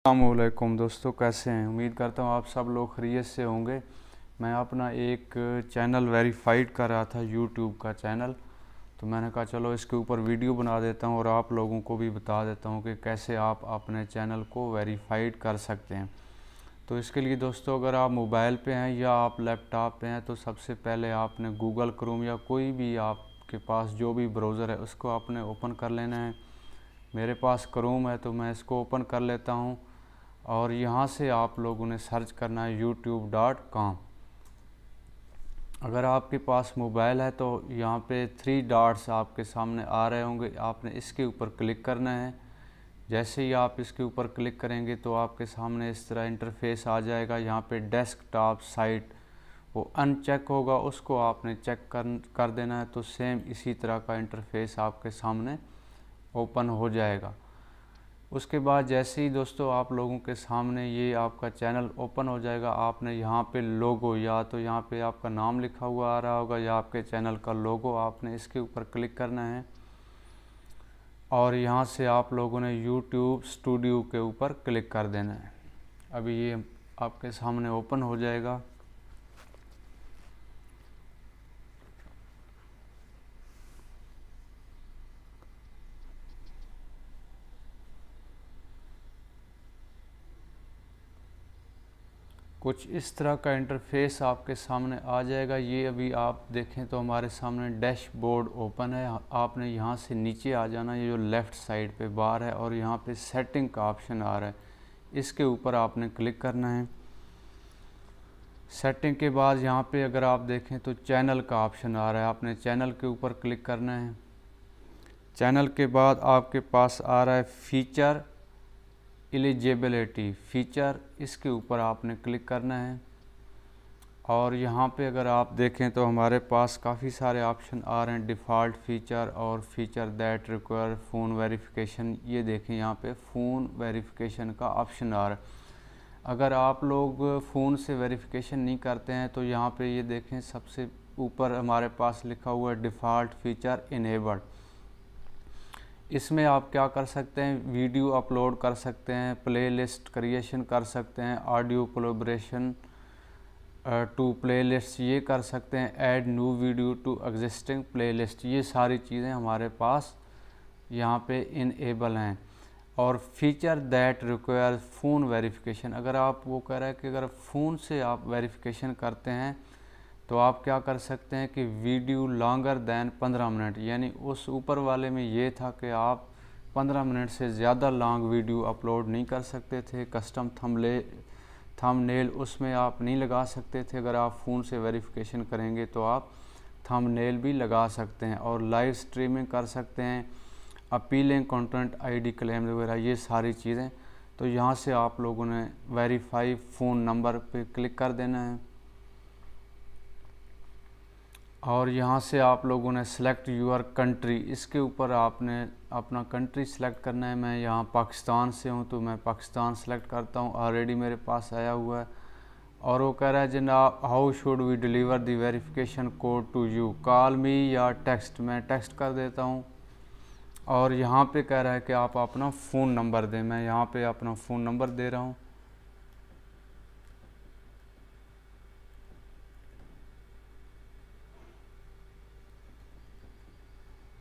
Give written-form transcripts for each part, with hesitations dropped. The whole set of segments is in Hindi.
अस्सलामुअलैकुम दोस्तों, कैसे हैं? उम्मीद करता हूँ आप सब लोग खैरियत से होंगे। मैं अपना एक चैनल वेरीफाइड कर रहा था, यूट्यूब का चैनल। तो मैंने कहा चलो इसके ऊपर वीडियो बना देता हूँ और आप लोगों को भी बता देता हूँ कि कैसे आप अपने चैनल को वेरीफाइड कर सकते हैं। तो इसके लिए दोस्तों, अगर आप मोबाइल पे हैं या आप लैपटॉप पे हैं तो सबसे पहले आपने गूगल क्रोम या कोई भी आपके पास जो भी ब्राउज़र है उसको आपने ओपन कर लेना है। मेरे पास क्रोम है तो मैं इसको ओपन कर लेता हूँ और यहाँ से आप लोगों ने सर्च करना है youtube.com। अगर आपके पास मोबाइल है तो यहाँ पे 3 डॉट्स आपके सामने आ रहे होंगे, आपने इसके ऊपर क्लिक करना है। जैसे ही आप इसके ऊपर क्लिक करेंगे तो आपके सामने इस तरह इंटरफेस आ जाएगा। यहाँ पे डेस्कटॉप साइट वो अनचेक होगा, उसको आपने चेक कर देना है। तो सेम इसी तरह का इंटरफेस आपके सामने ओपन हो जाएगा। उसके बाद जैसे ही दोस्तों आप लोगों के सामने ये आपका चैनल ओपन हो जाएगा, आपने यहाँ पे लोगो, या तो यहाँ पे आपका नाम लिखा हुआ आ रहा होगा या आपके चैनल का लोगो, आपने इसके ऊपर क्लिक करना है और यहाँ से आप लोगों ने यूट्यूब स्टूडियो के ऊपर क्लिक कर देना है। अभी ये आपके सामने ओपन हो जाएगा। कुछ इस तरह का इंटरफेस आपके सामने आ जाएगा। ये अभी आप देखें तो हमारे सामने डैशबोर्ड ओपन है। आपने यहाँ से नीचे आ जाना, ये जो लेफ़्ट साइड पे बार है और यहाँ पे सेटिंग का ऑप्शन आ रहा है, इसके ऊपर आपने क्लिक करना है। सेटिंग के बाद यहाँ पे अगर आप देखें तो चैनल का ऑप्शन आ रहा है, आपने चैनल के ऊपर क्लिक करना है। चैनल के बाद आपके पास आ रहा है फीचर एलिजिबिलिटी फीचर, इसके ऊपर आपने क्लिक करना है। और यहाँ पे अगर आप देखें तो हमारे पास काफ़ी सारे ऑप्शन आ रहे हैं, डिफ़ॉल्ट फ़ीचर और feature that require phone verification. ये देखें यहाँ पे फ़ोन वेरिफिकेशन का ऑप्शन आ रहा है। अगर आप लोग फ़ोन से वेरिफिकेशन नहीं करते हैं तो यहाँ पे ये देखें सबसे ऊपर हमारे पास लिखा हुआ है डिफ़ॉल्ट फ़ीचर इनेबल्ड। इसमें आप क्या कर सकते हैं, वीडियो अपलोड कर सकते हैं, प्लेलिस्ट क्रिएशन कर सकते हैं, ऑडियो कोलैबोरेशन टू प्लेलिस्ट ये कर सकते हैं, add new video to existing playlist, ये सारी चीज़ें हमारे पास यहाँ पे इनेबल हैं। और feature that require phone verification, अगर आप वो कह रहा है कि अगर फ़ोन से आप वेरिफिकेशन करते हैं तो आप क्या कर सकते हैं कि वीडियो लॉन्गर दैन 15 मिनट, यानी उस ऊपर वाले में ये था कि आप 15 मिनट से ज़्यादा लॉन्ग वीडियो अपलोड नहीं कर सकते थे। कस्टम थंबनेल उसमें आप नहीं लगा सकते थे। अगर आप फ़ोन से वेरिफिकेशन करेंगे तो आप थंबनेल भी लगा सकते हैं और लाइव स्ट्रीमिंग कर सकते हैं, अपीलिंग कंटेंट आईडी क्लेम वगैरह, ये सारी चीज़ें। तो यहाँ से आप लोगों ने वेरीफाई फ़ोन नंबर पे क्लिक कर देना है और यहाँ से आप लोगों ने सेलेक्ट यूर कंट्री, इसके ऊपर आपने अपना कंट्री सेलेक्ट करना है। मैं यहाँ पाकिस्तान से हूँ तो मैं पाकिस्तान सेलेक्ट करता हूँ, ऑलरेडी मेरे पास आया हुआ है। और वो कह रहा है जनाब how should we deliver the verification code to you, call me या टेक्स्ट, मैं टेक्स्ट कर देता हूँ। और यहाँ पे कह रहा है कि आप अपना फ़ोन नंबर दें, मैं यहाँ पे अपना फ़ोन नंबर दे रहा हूँ।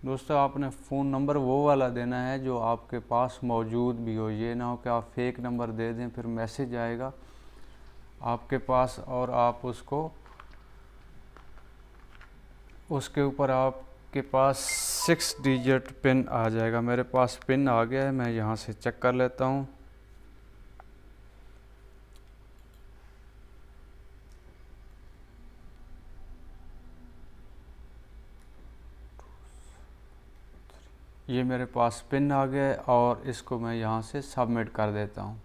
दोस्तों आपने फ़ोन नंबर वो वाला देना है जो आपके पास मौजूद भी हो, ये ना हो कि आप फेक नंबर दे दें, फिर मैसेज आएगा आपके पास और आप उसके ऊपर आपके पास 6 डिजिट पिन आ जाएगा। मेरे पास पिन आ गया है, मैं यहाँ से चेक कर लेता हूँ। ये मेरे पास पिन आ गया है और इसको मैं यहाँ से सबमिट कर देता हूँ।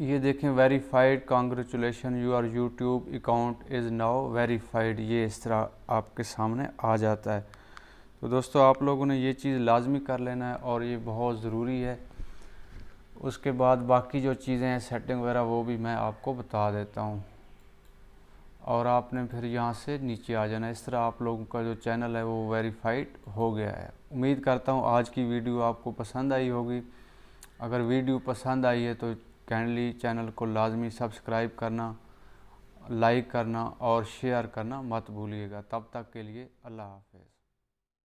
ये देखें verified, congratulation your YouTube account is now verified, ये इस तरह आपके सामने आ जाता है। तो दोस्तों आप लोगों ने ये चीज़ लाजमी कर लेना है और ये बहुत ज़रूरी है। उसके बाद बाकी जो चीज़ें हैं सेटिंग वगैरह वो भी मैं आपको बता देता हूँ और आपने फिर यहाँ से नीचे आ जाना। इस तरह आप लोगों का जो चैनल है वो वेरीफाइड हो गया है। उम्मीद करता हूँ आज की वीडियो आपको पसंद आई होगी। अगर वीडियो पसंद आई है तो काइंडली चैनल को लाजमी सब्सक्राइब करना, लाइक करना और शेयर करना मत भूलिएगा। तब तक के लिए अल्लाह हाफ़िज़।